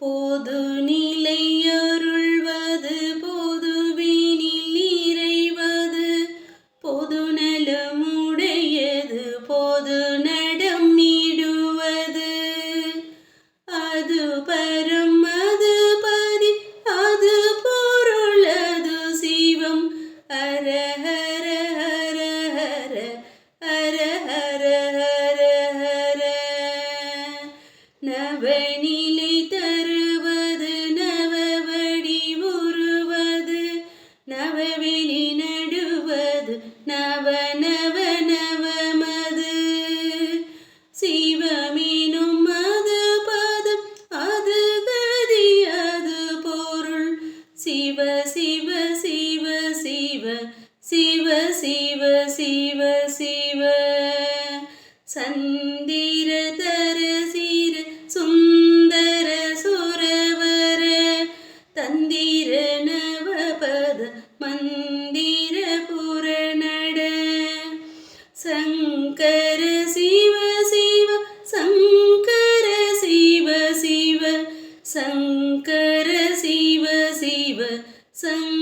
பொது நிலை அருள்வது பொதுவினில் நிறைவது பொது நலமுடையது பொது நடம் நீடுவது அது பரம் அது பதி அது பொருள் அது சிவம் ஹர ஹர ஹர ஹர ஹர ஹர ஹர ஹர நவநிலை தருவது நவவடி உருவது நவவெளி நடுவது நவ நவ நவமது சிவமீனும் அது பதம் அது கதி அது பொருள் சிவ சிவ சிவ சிவ சிவ சிவ சிவ சிவ சந்திர தர சீர சுந்தர சுரவர தந்திர நவபத மந்திர புரணட சங்கர சிவ சிவ சங்கர சிவ சிவ சங்கர சிவ சிவ சங்கர